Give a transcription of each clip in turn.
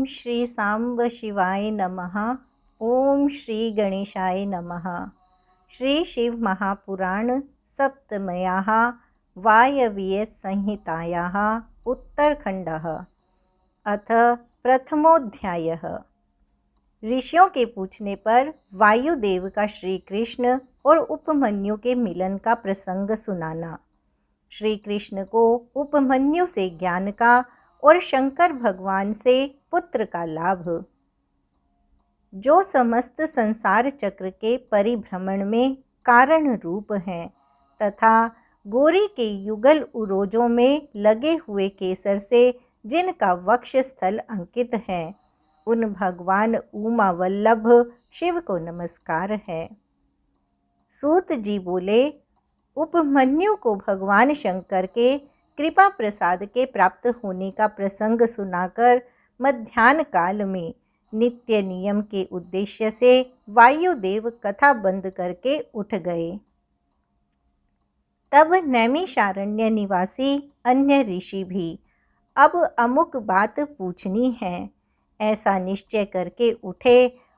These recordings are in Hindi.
ओम श्री सांब शिवाय नमः। ओम श्री गणेशाय नमः। श्री शिव महापुराण सप्तम्याः वायव्य संहितायाः उत्तरखंडः। अथ प्रथमोऽध्यायः। ऋषियों के पूछने पर वायुदेव का श्री कृष्ण और उपमन्यु के मिलन का प्रसंग सुनाना। श्री कृष्ण को उपमन्यु से ज्ञान का और शंकर भगवान से पुत्र का लाभ। जो समस्त संसार चक्र के परिभ्रमण में कारण रूप हैं तथा गोरी के युगल उरोजों में लगे हुए केसर से जिनका वक्ष स्थल अंकित है, उन भगवान उमा वल्लभ शिव को नमस्कार है। सूत जी बोले, उपमन्यु को भगवान शंकर के कृपा प्रसाद के प्राप्त होने का प्रसंग सुनाकर मध्याह्न काल में नित्य नियम के उद्देश्य से वायुदेव कथा बंद करके उठ गए। तब नैमिषारण्य निवासी अन्य ऋषि भी अब अमुक बात पूछनी है ऐसा निश्चय करके उठे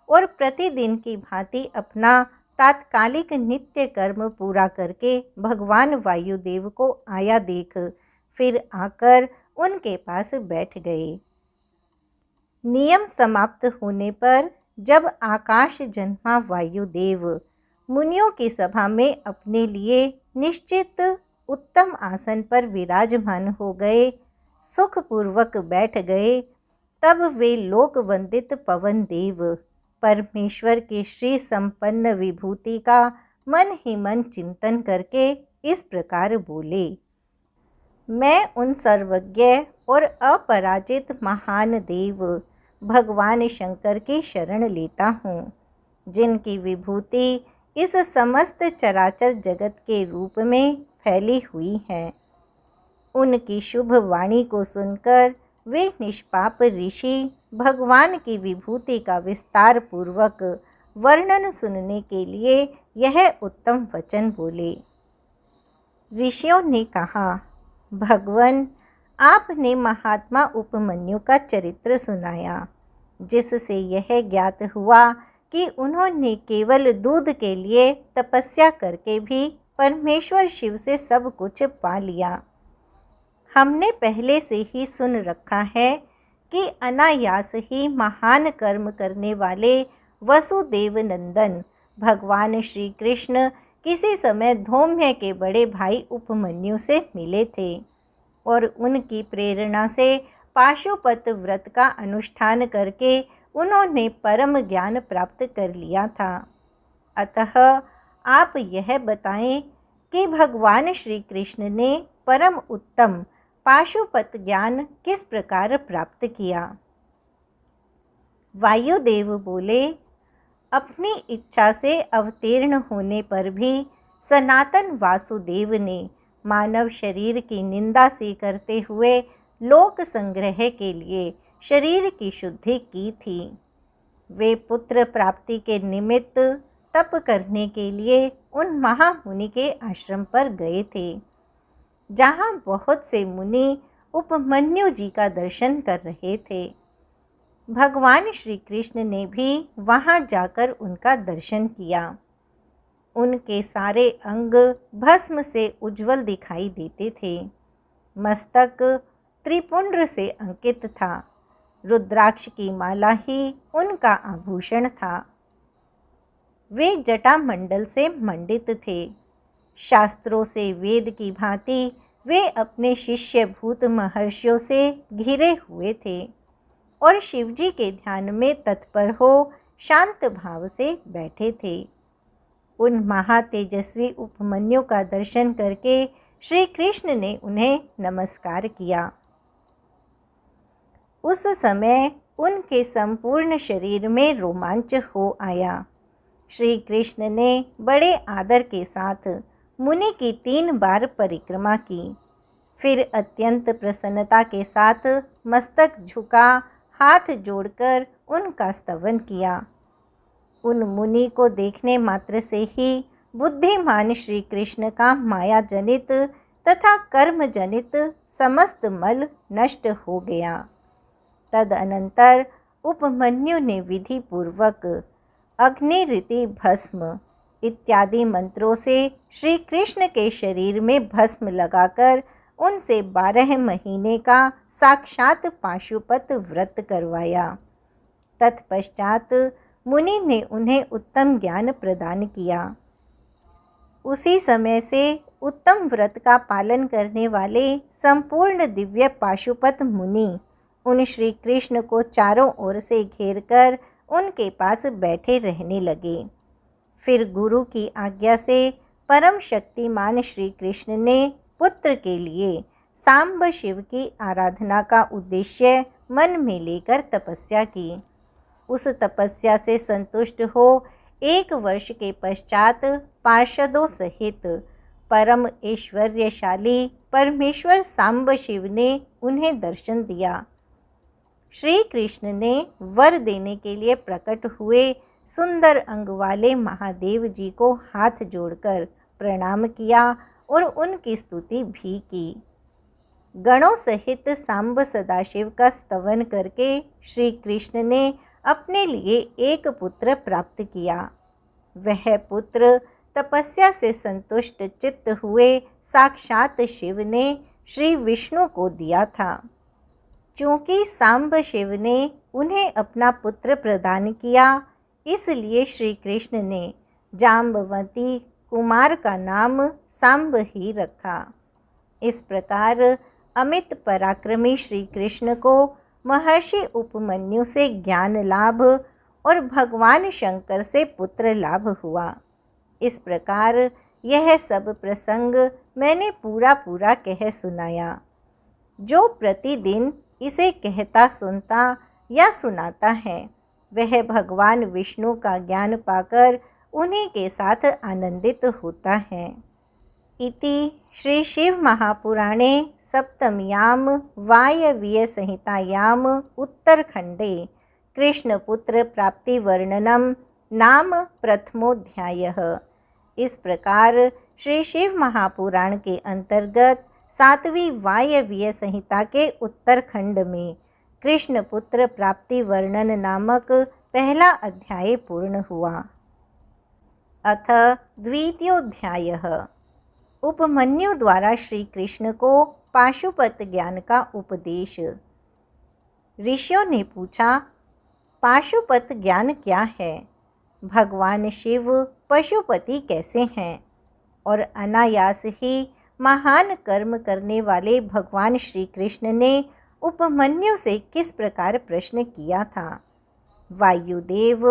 और प्रतिदिन की भांति अपना तात्कालिक नित्य कर्म पूरा करके भगवान वायुदेव को आया देख फिर आकर उनके पास बैठ गए। नियम समाप्त होने पर जब आकाश जन्मा वायुदेव मुनियों की सभा में अपने लिए निश्चित उत्तम आसन पर विराजमान हो गए, सुखपूर्वक बैठ गए, तब वे लोक वंदित पवन देव परमेश्वर की श्री संपन्न विभूति का मन ही मन चिंतन करके इस प्रकार बोले। मैं उन सर्वज्ञ और अपराजित महान देव भगवान शंकर की शरण लेता हूँ, जिनकी विभूति इस समस्त चराचर जगत के रूप में फैली हुई है। उनकी शुभ वाणी को सुनकर वे निष्पाप ऋषि भगवान की विभूति का विस्तार पूर्वक वर्णन सुनने के लिए यह उत्तम वचन बोले। ऋषियों ने कहा, भगवन, आपने महात्मा उपमन्यु का चरित्र सुनाया, जिससे यह ज्ञात हुआ कि उन्होंने केवल दूध के लिए तपस्या करके भी परमेश्वर शिव से सब कुछ पा लिया। हमने पहले से ही सुन रखा है कि अनायास ही महान कर्म करने वाले वसुदेव नंदन भगवान श्री कृष्ण किसी समय धौम्य के बड़े भाई उपमन्यु से मिले थे और उनकी प्रेरणा से पाशुपत व्रत का अनुष्ठान करके उन्होंने परम ज्ञान प्राप्त कर लिया था। अतः आप यह बताएं कि भगवान श्री कृष्ण ने परम उत्तम पाशुपत ज्ञान किस प्रकार प्राप्त किया। वायुदेव बोले, अपनी इच्छा से अवतीर्ण होने पर भी सनातन वासुदेव ने मानव शरीर की निंदा सी करते हुए लोक संग्रह के लिए शरीर की शुद्धि की थी। वे पुत्र प्राप्ति के निमित्त तप करने के लिए उन महामुनि के आश्रम पर गए थे, जहाँ बहुत से मुनि उपमन्यु जी का दर्शन कर रहे थे। भगवान श्री कृष्ण ने भी वहाँ जाकर उनका दर्शन किया। उनके सारे अंग भस्म से उज्जवल दिखाई देते थे। मस्तक त्रिपुंड्र से अंकित था। रुद्राक्ष की माला ही उनका आभूषण था। वे जटा मंडल से मंडित थे। शास्त्रों से वेद की भांति वे अपने शिष्य भूत महर्षियों से घिरे हुए थे और शिवजी के ध्यान में तत्पर हो शांत भाव से बैठे थे। उन महातेजस्वी उपमन्यु का दर्शन करके श्री कृष्ण ने उन्हें नमस्कार किया। उस समय उनके संपूर्ण शरीर में रोमांच हो आया। श्री कृष्ण ने बड़े आदर के साथ मुनि की 3 बार परिक्रमा की, फिर अत्यंत प्रसन्नता के साथ मस्तक झुका हाथ जोड़कर उनका स्तवन किया। उन मुनि को देखने मात्र से ही बुद्धिमान श्री कृष्ण का माया जनित तथा कर्म जनित समस्त मल नष्ट हो गया। तदनंतर उपमन्यु ने विधि पूर्वक अग्नि रीति भस्म इत्यादि मंत्रों से श्री कृष्ण के शरीर में भस्म लगाकर उनसे 12 महीने का साक्षात पाशुपत व्रत करवाया। तत्पश्चात मुनि ने उन्हें उत्तम ज्ञान प्रदान किया। उसी समय से उत्तम व्रत का पालन करने वाले संपूर्ण दिव्य पाशुपत मुनि उन श्री कृष्ण को चारों ओर से घेरकर उनके पास बैठे रहने लगे। फिर गुरु की आज्ञा से परम शक्तिमान श्री कृष्ण ने पुत्र के लिए सांब शिव की आराधना का उद्देश्य मन में लेकर तपस्या की। उस तपस्या से संतुष्ट हो 1 वर्ष के पश्चात पार्षदों सहित परम ऐश्वर्यशाली परमेश्वर सांब शिव ने उन्हें दर्शन दिया। श्री कृष्ण ने वर देने के लिए प्रकट हुए सुंदर अंग वाले महादेव जी को हाथ जोड़कर प्रणाम किया और उनकी स्तुति भी की। गणों सहित सांब सदाशिव का स्तवन करके श्री कृष्ण ने अपने लिए एक पुत्र प्राप्त किया। वह पुत्र तपस्या से संतुष्ट चित्त हुए साक्षात शिव ने श्री विष्णु को दिया था। चूँकि सांब शिव ने उन्हें अपना पुत्र प्रदान किया, इसलिए श्री कृष्ण ने जाम्बवती कुमार का नाम सांब ही रखा। इस प्रकार अमित पराक्रमी श्री कृष्ण को महर्षि उपमन्यु से ज्ञान लाभ और भगवान शंकर से पुत्र लाभ हुआ। इस प्रकार यह सब प्रसंग मैंने पूरा कह सुनाया। जो प्रतिदिन इसे कहता सुनता या सुनाता है, वह भगवान विष्णु का ज्ञान पाकर उन्हीं के साथ आनंदित होता है। इति श्री शिव महापुराणे सप्तम्यां वायव्य संहितायाम उत्तरखंडे कृष्णपुत्र प्राप्ति वर्णनम नाम प्रथमोध्यायः। इस प्रकार श्री शिव महापुराण के अंतर्गत 7वीं वायव्य संहिता के उत्तरखंड में कृष्णपुत्र प्राप्ति वर्णन नामक पहला अध्याय पूर्ण हुआ। अथ द्वितीयोध्यायः। उपमन्यु द्वारा श्री कृष्ण को पाशुपत ज्ञान का उपदेश। ऋषियों ने पूछा, पाशुपत ज्ञान क्या है? भगवान शिव पशुपति कैसे हैं? और अनायास ही महान कर्म करने वाले भगवान श्री कृष्ण ने उपमन्यु से किस प्रकार प्रश्न किया था? वायुदेव,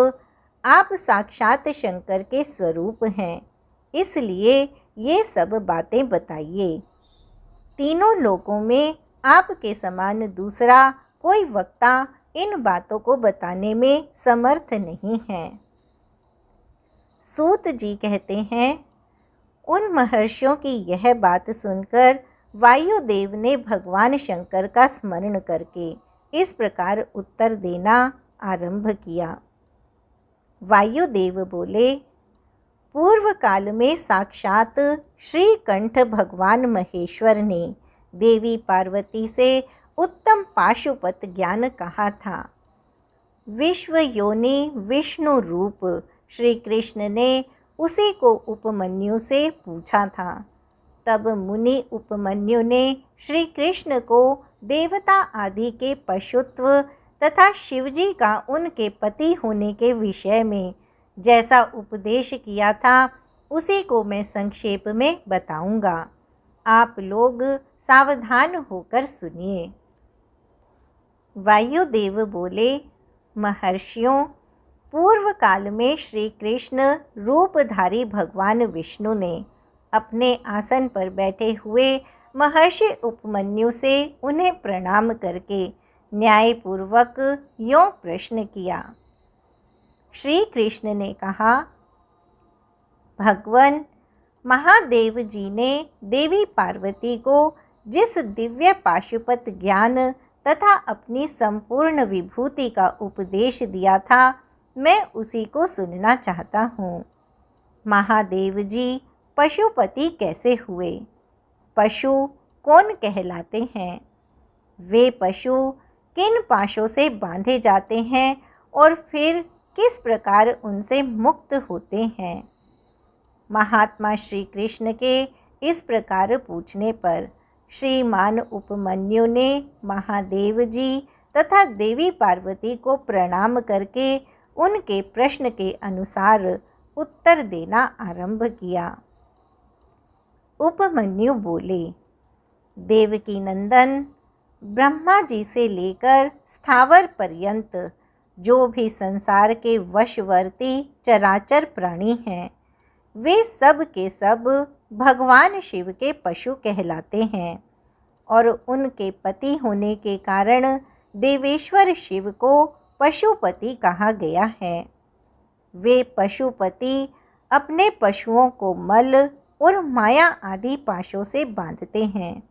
आप साक्षात शंकर के स्वरूप हैं, इसलिए ये सब बातें बताइए। तीनों लोकों में आपके समान दूसरा कोई वक्ता इन बातों को बताने में समर्थ नहीं है। सूत जी कहते हैं, उन महर्षियों की यह बात सुनकर वायुदेव ने भगवान शंकर का स्मरण करके इस प्रकार उत्तर देना आरंभ किया। वायुदेव बोले, पूर्व काल में साक्षात श्रीकंठ भगवान महेश्वर ने देवी पार्वती से उत्तम पाशुपत ज्ञान कहा था। विश्व योनि विष्णु रूप श्री कृष्ण ने उसी को उपमन्यु से पूछा था। तब मुनि उपमन्यु ने श्री कृष्ण को देवता आदि के पशुत्व तथा शिवजी का उनके पति होने के विषय में जैसा उपदेश किया था, उसी को मैं संक्षेप में बताऊंगा। आप लोग सावधान होकर सुनिए। वायुदेव बोले, महर्षियों, पूर्व काल में श्री कृष्ण रूपधारी भगवान विष्णु ने अपने आसन पर बैठे हुए महर्षि उपमन्यु से उन्हें प्रणाम करके न्यायपूर्वक यों प्रश्न किया। श्री कृष्ण ने कहा, भगवान महादेव जी ने देवी पार्वती को जिस दिव्य पाशुपत ज्ञान तथा अपनी संपूर्ण विभूति का उपदेश दिया था, मैं उसी को सुनना चाहता हूँ। महादेव जी पशुपति कैसे हुए? पशु कौन कहलाते हैं? वे पशु किन पाशों से बांधे जाते हैं और फिर किस प्रकार उनसे मुक्त होते हैं। महात्मा श्री कृष्ण के इस प्रकार पूछने पर श्रीमान उपमन्यु ने महादेव जी तथा देवी पार्वती को प्रणाम करके उनके प्रश्न के अनुसार उत्तर देना आरंभ किया। उपमन्यु बोले, देवकी नंदन, ब्रह्मा जी से लेकर स्थावर पर्यंत जो भी संसार के वशवर्ती चराचर प्राणी हैं, वे सब के सब भगवान शिव के पशु कहलाते हैं और उनके पति होने के कारण देवेश्वर शिव को पशुपति कहा गया है। वे पशुपति अपने पशुओं को मल और माया आदि पाशों से बांधते हैं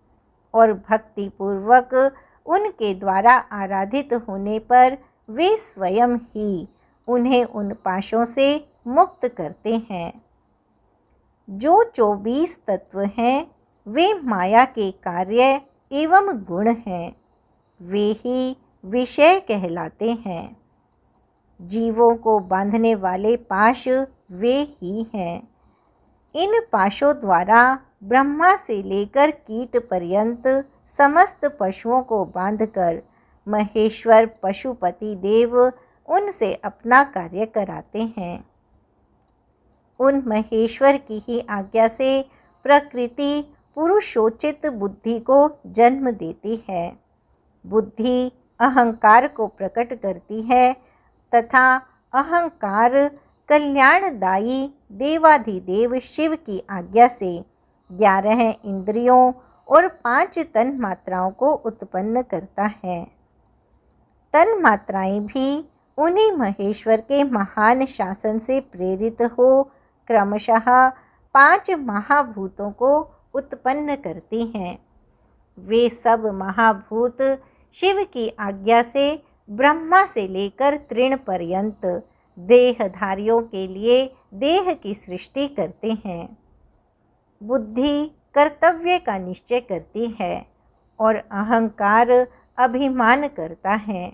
और भक्ति पूर्वक उनके द्वारा आराधित होने पर वे स्वयं ही उन्हें उन पाशों से मुक्त करते हैं। जो 24 तत्व हैं वे माया के कार्य एवं गुण हैं, वे ही विषय कहलाते हैं। जीवों को बांधने वाले पाश वे ही हैं। इन पाशों द्वारा ब्रह्मा से लेकर कीट पर्यंत समस्त पशुओं को बांधकर महेश्वर पशुपति देव उनसे अपना कार्य कराते हैं। उन महेश्वर की ही आज्ञा से प्रकृति पुरुषोचित बुद्धि को जन्म देती है। बुद्धि अहंकार को प्रकट करती है तथा अहंकार कल्याणदायी देवाधिदेव शिव की आज्ञा से 11 इंद्रियों और 5 तन मात्राओं को उत्पन्न करता है। तन मात्राएं भी उन्हीं महेश्वर के महान शासन से प्रेरित हो क्रमशः 5 महाभूतों को उत्पन्न करती हैं। वे सब महाभूत शिव की आज्ञा से ब्रह्मा से लेकर तृण पर्यंत देहधारियों के लिए देह की सृष्टि करते हैं। बुद्धि कर्तव्य का निश्चय करती है और अहंकार अभिमान करता है।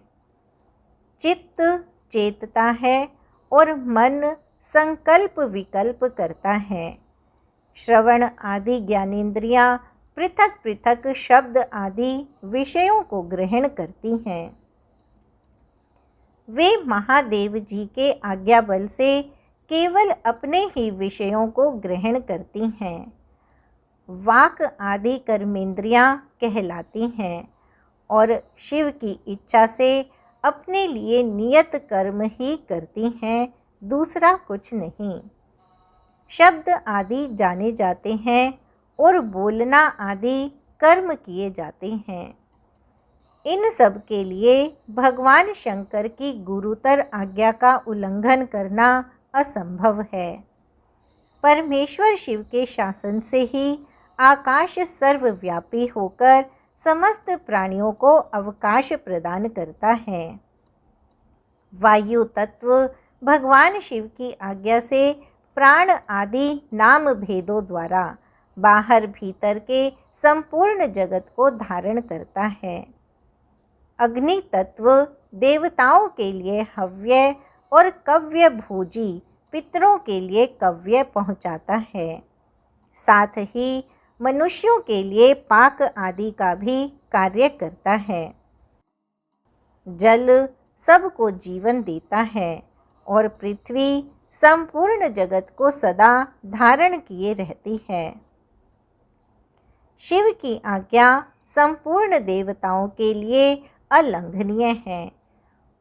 चित्त चेतता है और मन संकल्प विकल्प करता है। श्रवण आदि ज्ञानेंद्रियां पृथक पृथक शब्द आदि विषयों को ग्रहण करती हैं। वे महादेव जी के आज्ञा बल से केवल अपने ही विषयों को ग्रहण करती हैं। वाक आदि कर्मेंद्रियां कहलाती हैं और शिव की इच्छा से अपने लिए नियत कर्म ही करती हैं, दूसरा कुछ नहीं। शब्द आदि जाने जाते हैं और बोलना आदि कर्म किए जाते हैं। इन सब के लिए भगवान शंकर की गुरुतर आज्ञा का उल्लंघन करना असंभव है। परमेश्वर शिव के शासन से ही आकाश सर्वव्यापी होकर समस्त प्राणियों को अवकाश प्रदान करता है। वायु तत्व भगवान शिव की आज्ञा से प्राण आदि नाम भेदों द्वारा बाहर भीतर के संपूर्ण जगत को धारण करता है। अग्नि तत्व देवताओं के लिए हव्य और कव्य भोजी पितरों के लिए कव्य पहुँचाता है। साथ ही मनुष्यों के लिए पाक आदि का भी कार्य करता है। जल सबको जीवन देता है और पृथ्वी संपूर्ण जगत को सदा धारण किए रहती है। शिव की आज्ञा संपूर्ण देवताओं के लिए अलंघनीय है।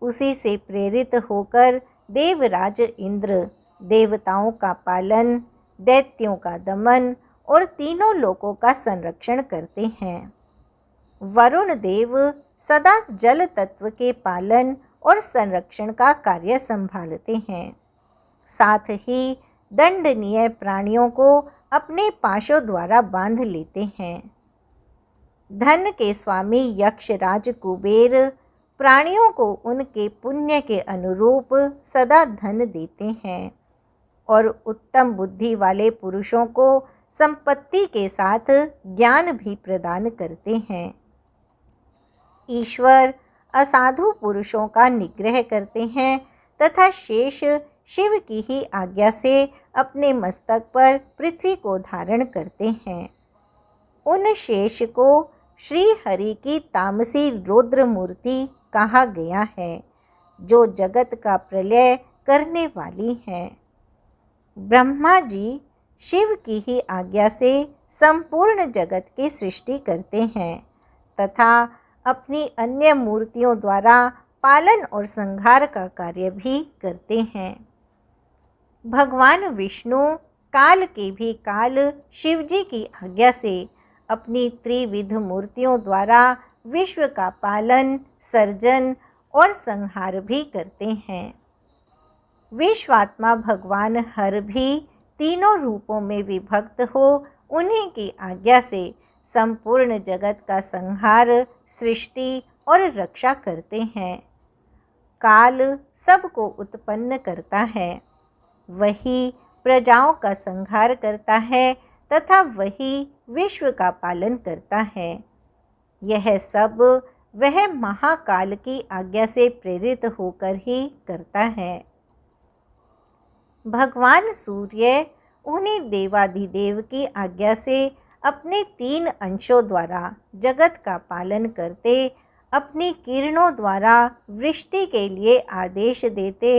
उसी से प्रेरित होकर देवराज इंद्र देवताओं का पालन, दैत्यों का दमन और तीनों लोकों का संरक्षण करते हैं। वरुण देव सदा जल तत्व के पालन और संरक्षण का कार्य संभालते हैं। साथ ही दंडनीय प्राणियों को अपने पाशों द्वारा बांध लेते हैं। धन के स्वामी यक्षराज कुबेर प्राणियों को उनके पुण्य के अनुरूप सदा धन देते हैं और उत्तम बुद्धि वाले पुरुषों को संपत्ति के साथ ज्ञान भी प्रदान करते हैं। ईश्वर असाधु पुरुषों का निग्रह करते हैं तथा शेष शिव की ही आज्ञा से अपने मस्तक पर पृथ्वी को धारण करते हैं। उन शेष को श्री हरि की तामसी रुद्र मूर्ति कहा गया है, जो जगत का प्रलय करने वाली है। ब्रह्मा जी शिव की ही आज्ञा से संपूर्ण जगत की सृष्टि करते हैं तथा अपनी अन्य मूर्तियों द्वारा पालन और संहार का कार्य भी करते हैं। भगवान विष्णु काल के भी काल शिवजी की आज्ञा से अपनी त्रिविध मूर्तियों द्वारा विश्व का पालन, सर्जन और संहार भी करते हैं। विश्वात्मा भगवान हर भी तीनों रूपों में विभक्त हो उन्हीं की आज्ञा से संपूर्ण जगत का संहार, सृष्टि और रक्षा करते हैं। काल सबको उत्पन्न करता है, वही प्रजाओं का संहार करता है तथा वही विश्व का पालन करता है। यह सब वह महाकाल की आज्ञा से प्रेरित होकर ही करता है। भगवान सूर्य उन्हीं देवाधिदेव की आज्ञा से अपने 3 अंशों द्वारा जगत का पालन करते, अपनी किरणों द्वारा वृष्टि के लिए आदेश देते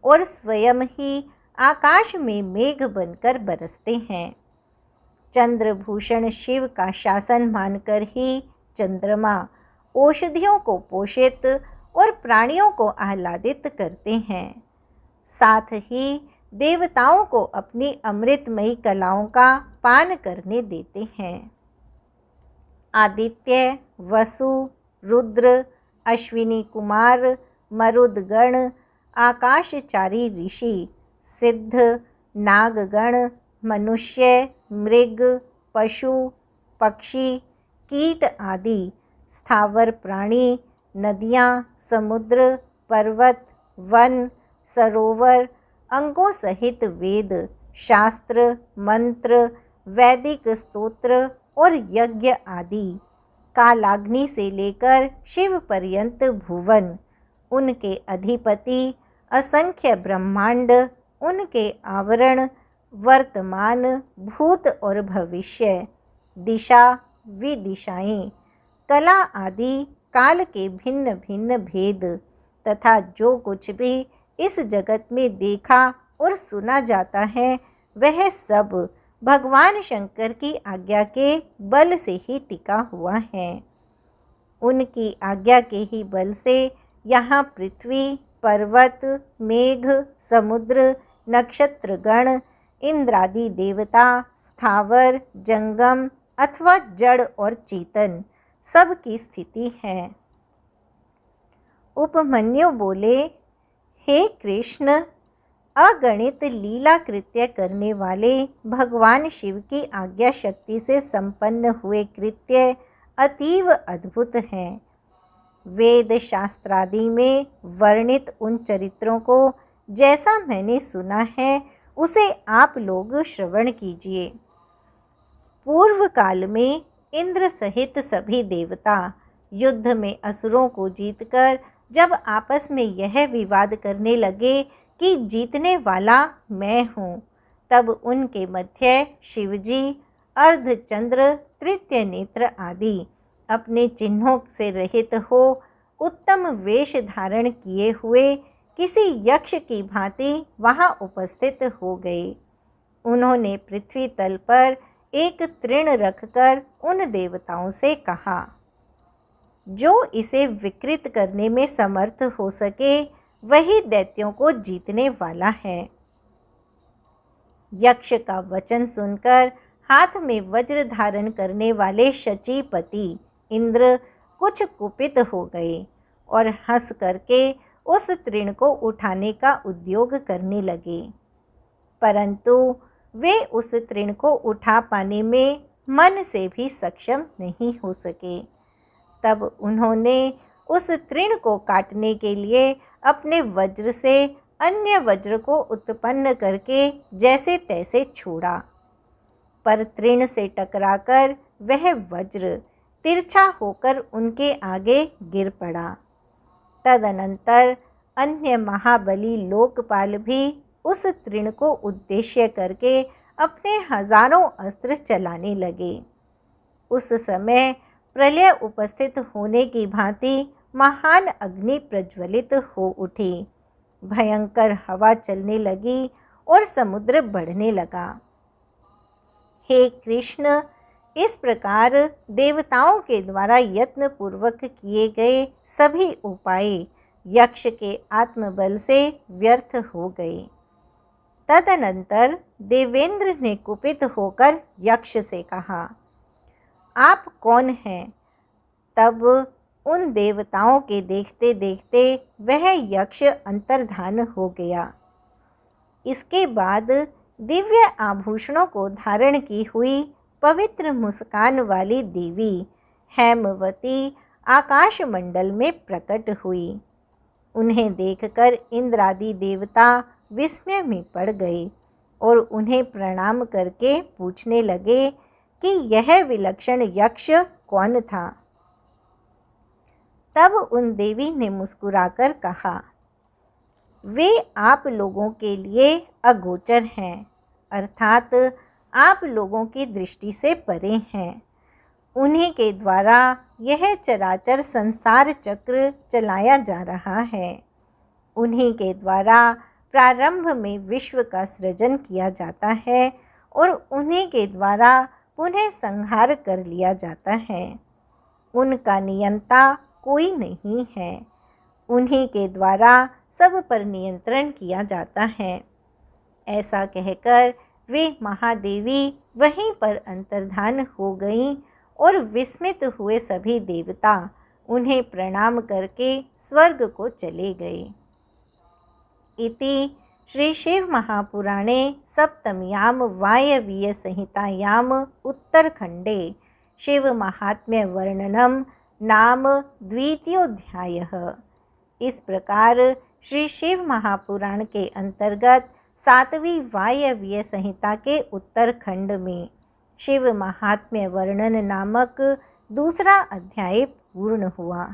और स्वयं ही आकाश में मेघ बनकर बरसते हैं। चंद्रभूषण शिव का शासन मानकर ही चंद्रमा औषधियों को पोषित और प्राणियों को आह्लादित करते हैं। साथ ही देवताओं को अपनी अमृतमयी कलाओं का पान करने देते हैं। आदित्य, वसु, रुद्र, अश्विनी कुमार, मरुदगण, आकाशचारी ऋषि, सिद्ध, नागगण, मनुष्य, मृग, पशु, पक्षी, कीट आदि स्थावर प्राणी, नदियाँ, समुद्र, पर्वत, वन, सरोवर, अंगों सहित वेद, शास्त्र, मंत्र, वैदिक स्तोत्र और यज्ञ आदि, कालाग्नि से लेकर शिव पर्यंत भुवन, उनके अधिपति, असंख्य ब्रह्मांड, उनके आवरण, वर्तमान, भूत और भविष्य, दिशा, विदिशाएं, कला आदि काल के भिन्न भिन्न भेद तथा जो कुछ भी इस जगत में देखा और सुना जाता है वह सब भगवान शंकर की आज्ञा के बल से ही टिका हुआ है। उनकी आज्ञा के ही बल से यहाँ पृथ्वी, पर्वत, मेघ, समुद्र, नक्षत्रगण, इंद्रादि देवता, स्थावर, जंगम अथवा जड़ और चेतन सब की स्थिति है। उपमन्यु बोले, हे कृष्ण, अगणित लीला कृत्य करने वाले भगवान शिव की आज्ञा शक्ति से संपन्न हुए कृत्य अतीव अद्भुत हैं। वेद शास्त्रादि में वर्णित उन चरित्रों को जैसा मैंने सुना है उसे आप लोग श्रवण कीजिए। पूर्व काल में इंद्र सहित सभी देवता युद्ध में असुरों को जीतकर जब आपस में यह विवाद करने लगे कि जीतने वाला मैं हूँ, तब उनके मध्य शिवजी अर्धचंद्र, तृतीय नेत्र आदि अपने चिन्हों से रहित हो उत्तम वेश धारण किए हुए किसी यक्ष की भांति वहाँ उपस्थित हो गए। उन्होंने पृथ्वी तल पर एक तृण रखकर उन देवताओं से कहा, जो इसे विकृत करने में समर्थ हो सके वही दैत्यों को जीतने वाला है। यक्ष का वचन सुनकर हाथ में वज्र धारण करने वाले शचीपति इंद्र कुछ कुपित हो गए और हंस करके उस तृण को उठाने का उद्योग करने लगे, परंतु वे उस तृण को उठा पाने में मन से भी सक्षम नहीं हो सके। तब उन्होंने उस तृण को काटने के लिए अपने वज्र से अन्य वज्र को उत्पन्न करके जैसे तैसे छोड़ा, पर तृण से टकराकर वह वज्र तिरछा होकर उनके आगे गिर पड़ा। तदनंतर अन्य महाबली लोकपाल भी उस तृण को उद्देश्य करके अपने हजारों अस्त्र चलाने लगे। उस समय प्रलय उपस्थित होने की भांति महान अग्नि प्रज्वलित हो उठी, भयंकर हवा चलने लगी और समुद्र बढ़ने लगा। हे कृष्ण, इस प्रकार देवताओं के द्वारा यत्न पूर्वक किए गए सभी उपाय यक्ष के आत्मबल से व्यर्थ हो गए। तदनंतर देवेंद्र ने कुपित होकर यक्ष से कहा, आप कौन हैं? तब उन देवताओं के देखते देखते वह यक्ष अंतर्धान हो गया। इसके बाद दिव्य आभूषणों को धारण की हुई पवित्र मुस्कान वाली देवी हेमवती आकाश मंडल में प्रकट हुई। उन्हें देखकर इंद्रादि देवता विस्मय में पड़ गए और उन्हें प्रणाम करके पूछने लगे कि यह विलक्षण यक्ष कौन था। तब उन देवी ने मुस्कुराकर कहा, वे आप लोगों के लिए अगोचर हैं, अर्थात आप लोगों की दृष्टि से परे हैं। उन्हीं के द्वारा यह चराचर संसार चक्र चलाया जा रहा है। उन्हीं के द्वारा प्रारंभ में विश्व का सृजन किया जाता है और उन्हीं के द्वारा पुनः संहार कर लिया जाता है। उनका नियंता कोई नहीं है। उन्हीं के द्वारा सब पर नियंत्रण किया जाता है। ऐसा कहकर वे महादेवी वहीं पर अंतर्धान हो गईं और विस्मित हुए सभी देवता उन्हें प्रणाम करके स्वर्ग को चले गए। इति श्री शिव महापुराणे सप्तम्यां वायवीय संहितायाम उत्तरखंडे शिव महात्म्य वर्णनम नाम द्वितीयोऽध्यायः। इस प्रकार श्री शिव महापुराण के अंतर्गत 7वीं वायवीय संहिता के उत्तरखंड में शिव महात्म्य वर्णन नामक दूसरा अध्याय पूर्ण हुआ।